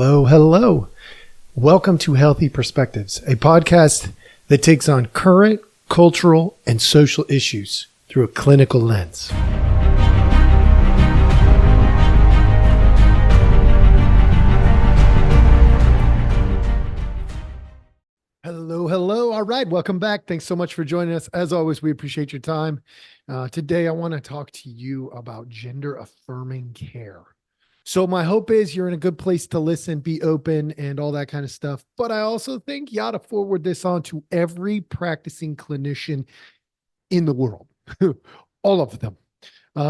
Hello, hello. Welcome to Healthy Perspectives, a podcast that takes on current, cultural, and social issues through a clinical lens. Hello, hello. All right, welcome back. Thanks so much for joining us. As always, we appreciate your time. Today, I want to talk to you about gender affirming care. So my hope is you're in a good place to listen, be open, and all that kind of stuff. But I also think you ought to forward this on to every practicing clinician in the world, all of them.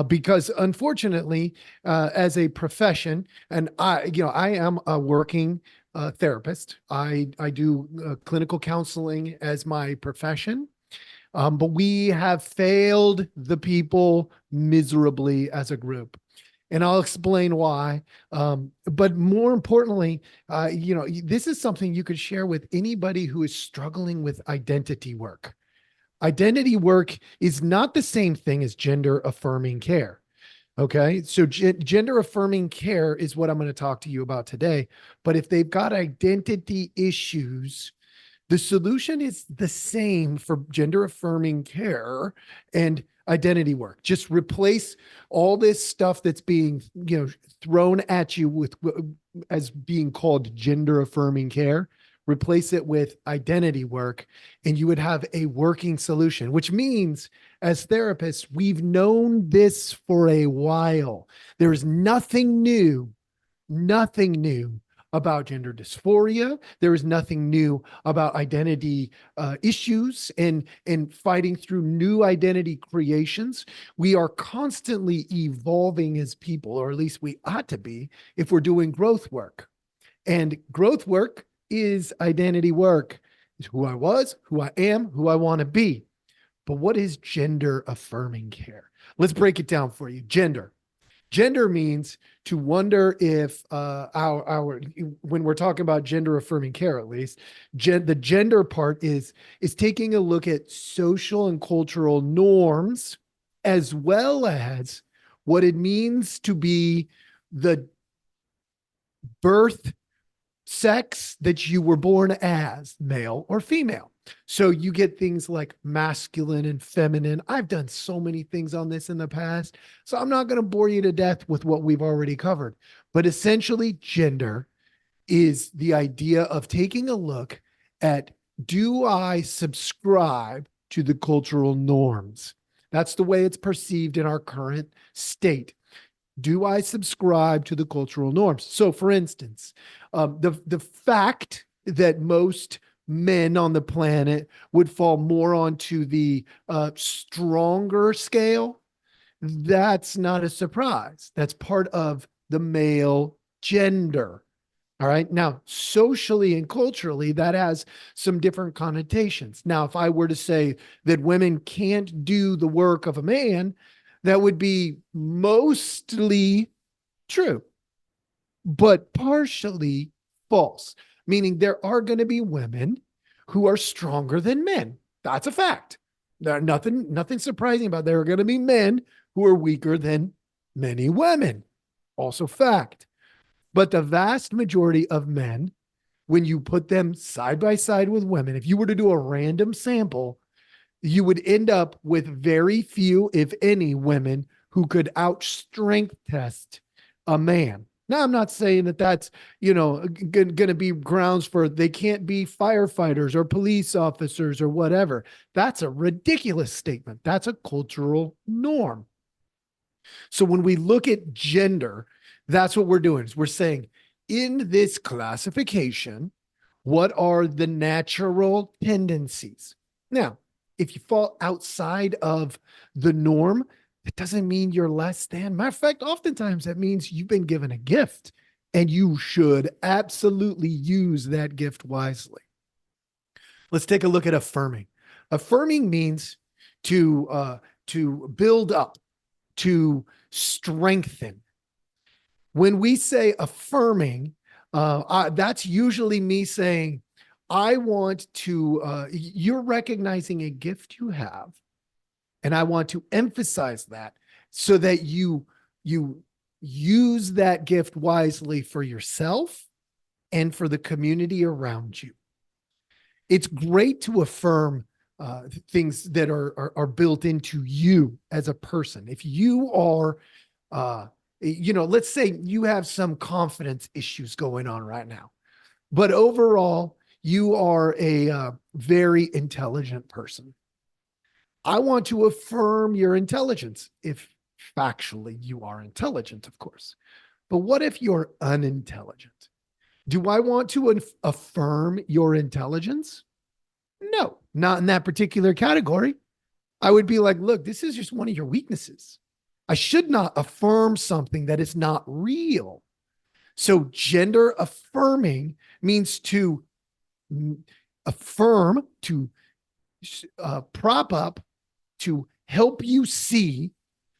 Because unfortunately, as a profession, and I am a working therapist. I do clinical counseling as my profession. But we have failed the people miserably as a group. And I'll explain why. But more importantly, this is something you could share with anybody who is struggling with identity work. Identity work is not the same thing as gender affirming care. Okay. So gender affirming care is what I'm going to talk to you about today. But if they've got identity issues, the solution is the same for gender affirming care and identity work. Just replace all this stuff that's being, thrown at you with as being called gender affirming care. Replace it with identity work, and you would have a working solution, which means as therapists, we've known this for a while. There is nothing new about gender dysphoria. There is nothing new about identity issues and fighting through new identity creations. We are constantly evolving as people, or at least we ought to be, if we're doing growth work. And growth work is identity work. It's who I was, who I am, who I want to be. But what is gender affirming care? Let's break it down for you. Gender means to wonder if when we're talking about gender affirming care, at least, the gender part is taking a look at social and cultural norms, as well as what it means to be the birth sex that you were born as, male or female. So you get things like masculine and feminine. I've done so many things on this in the past, so I'm not going to bore you to death with what we've already covered. But essentially, gender is the idea of taking a look at, do I subscribe to the cultural norms? That's the way it's perceived in our current state. Do I subscribe to the cultural norms? So, for instance, the fact that most men on the planet would fall more onto the stronger scale, that's not a surprise. That's part of the male gender. All right. Now, socially and culturally, that has some different connotations. Now, if I were to say that women can't do the work of a man, that would be mostly true, but partially false, meaning there are going to be women who are stronger than men. That's a fact. There's nothing surprising about it. There are going to be men who are weaker than many women. Also fact. But the vast majority of men, when you put them side by side with women, if you were to do a random sample, you would end up with very few, if any, women who could out-strength test a man. Now, I'm not saying that that's, going to be grounds for they can't be firefighters or police officers or whatever. That's a ridiculous statement. That's a cultural norm. So when we look at gender, that's what we're doing. Is we're saying in this classification, what are the natural tendencies? Now, if you fall outside of the norm, it doesn't mean you're less than. Matter of fact, oftentimes that means you've been given a gift and you should absolutely use that gift wisely. Let's take a look at affirming. Affirming means to build up, to strengthen. When we say affirming, that's usually me saying, I want to, you're recognizing a gift you have, and I want to emphasize that so that you use that gift wisely for yourself and for the community around you. It's great to affirm things that are built into you as a person. If you are, let's say you have some confidence issues going on right now, but overall, you are a very intelligent person. I want to affirm your intelligence if factually you are intelligent, of course. But what if you're unintelligent? Do I want to affirm your intelligence? No, not in that particular category. I would be like, look, this is just one of your weaknesses. I should not affirm something that is not real. So gender affirming means to affirm, to prop up, to help you see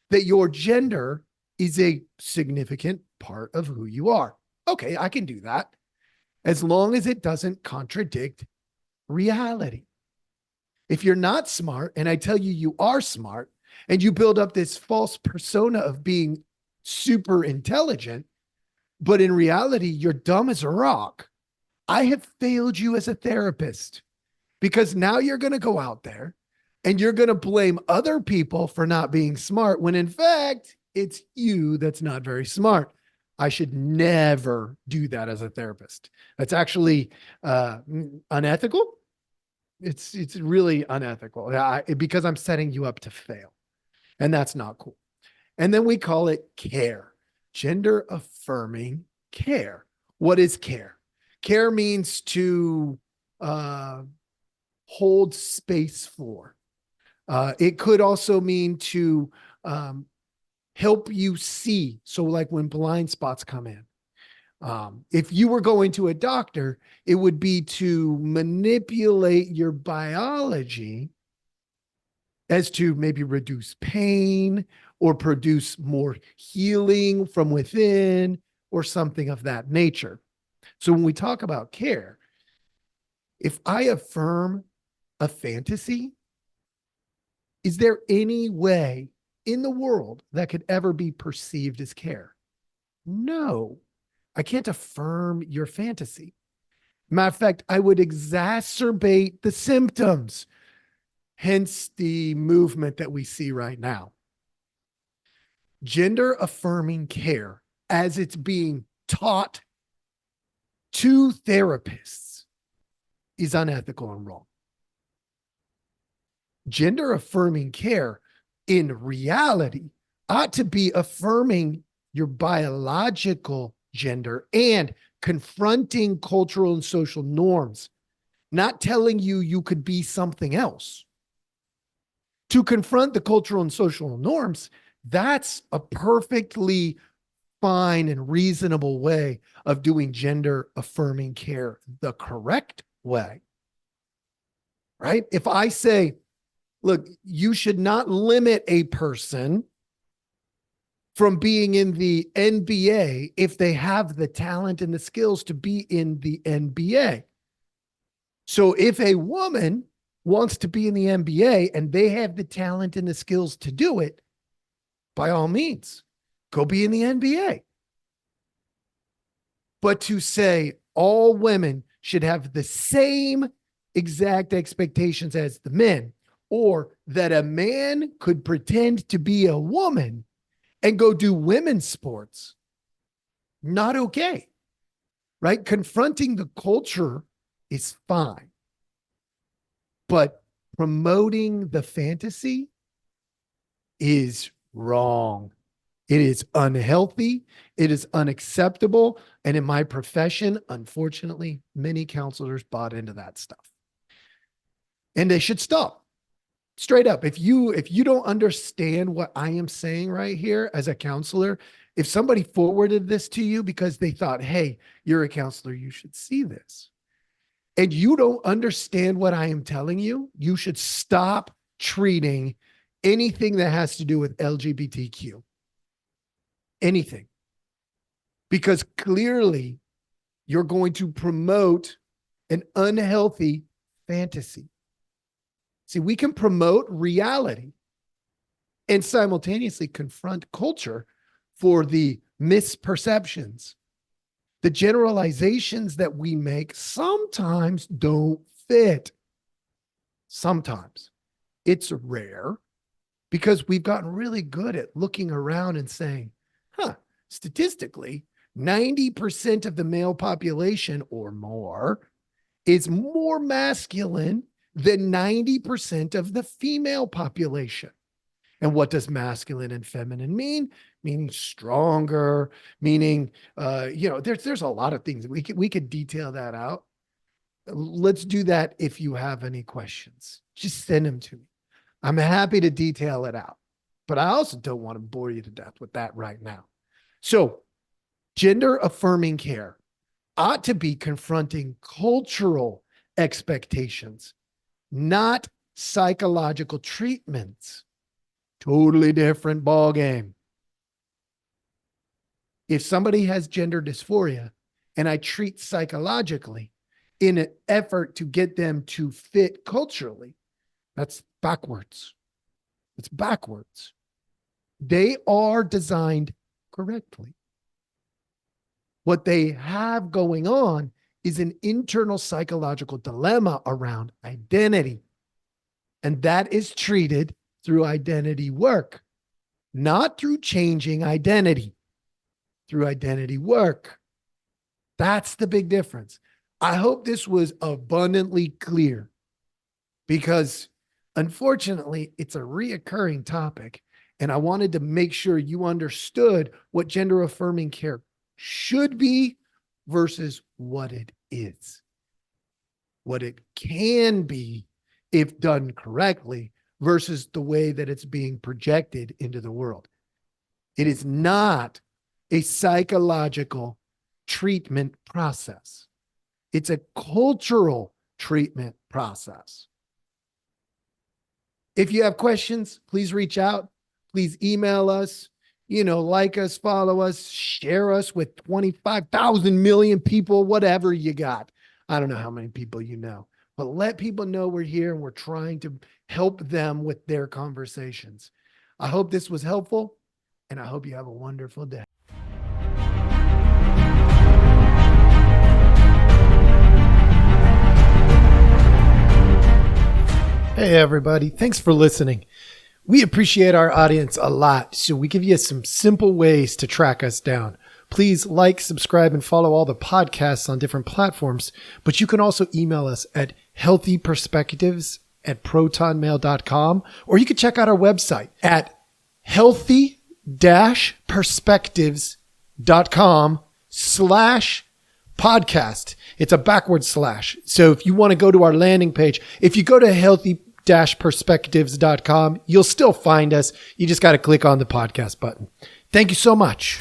that your gender is a significant part of who you are. Okay, I can do that as long as it doesn't contradict reality. If you're not smart and I tell you you are smart and you build up this false persona of being super intelligent, but in reality, you're dumb as a rock, I have failed you as a therapist, because now you're going to go out there and you're going to blame other people for not being smart when in fact, it's you that's not very smart. I should never do that as a therapist. That's actually unethical. It's really unethical because I'm setting you up to fail, and that's not cool. And then we call it care, gender affirming care. What is care? Care means to hold space for. It could also mean to help you see. So like when blind spots come in, if you were going to a doctor, it would be to manipulate your biology as to maybe reduce pain or produce more healing from within or something of that nature. So when we talk about care, if I affirm a fantasy, is there any way in the world that could ever be perceived as care? No, I can't affirm your fantasy. Matter of fact, I would exacerbate the symptoms, hence the movement that we see right now. Gender affirming care, as it's being taught to therapists, is unethical and wrong. Gender affirming care in reality ought to be affirming your biological gender and confronting cultural and social norms, not telling you you could be something else. To confront the cultural and social norms, that's a perfectly fine and reasonable way of doing gender affirming care the correct way. Right? If I say, look, you should not limit a person from being in the NBA if they have the talent and the skills to be in the NBA. So if a woman wants to be in the NBA and they have the talent and the skills to do it, by all means, go be in the NBA. But to say all women should have the same exact expectations as the men, or that a man could pretend to be a woman and go do women's sports, not okay, right? Confronting the culture is fine, but promoting the fantasy is wrong. It is unhealthy. It is unacceptable. And in my profession, unfortunately, many counselors bought into that stuff. And they should stop. Straight up. If you don't understand what I am saying right here as a counselor, if somebody forwarded this to you because they thought, hey, you're a counselor, you should see this, and you don't understand what I am telling you, you should stop treating anything that has to do with LGBTQ. Anything. Because clearly you're going to promote an unhealthy fantasy. See, we can promote reality and simultaneously confront culture for the misperceptions. The generalizations that we make sometimes don't fit. Sometimes. It's rare because we've gotten really good at looking around and saying, statistically, 90% of the male population or more is more masculine than 90% of the female population. And what does masculine and feminine mean? Meaning stronger, meaning, there's a lot of things. We could detail that out. Let's do that. If you have any questions, just send them to me. I'm happy to detail it out, but I also don't want to bore you to death with that right now. So gender affirming care ought to be confronting cultural expectations, not psychological treatments. Totally different ballgame. If somebody has gender dysphoria and I treat psychologically in an effort to get them to fit culturally, that's backwards. It's backwards. They are designed correctly. What they have going on is an internal psychological dilemma around identity. And that is treated through identity work, not through changing identity, through identity work. That's the big difference. I hope this was abundantly clear because unfortunately, it's a reoccurring topic. And I wanted to make sure you understood what gender affirming care should be versus what it is, what it can be if done correctly versus the way that it's being projected into the world. It is not a psychological treatment process. It's a cultural treatment process. If you have questions, please reach out. Please email us, like us, follow us, share us with 25,000 million people, whatever you got. I don't know how many people you know, but let people know we're here and we're trying to help them with their conversations. I hope this was helpful, and I hope you have a wonderful day. Hey, everybody. Thanks for listening. We appreciate our audience a lot, so we give you some simple ways to track us down. Please like, subscribe, and follow all the podcasts on different platforms, but you can also email us at healthyperspectives@protonmail.com, or you can check out our website at healthy-perspectives.com/podcast. It's a backward slash. So if you want to go to our landing page, if you go to healthy-perspectives.com, you'll still find us. You just got to click on the podcast button. Thank you so much.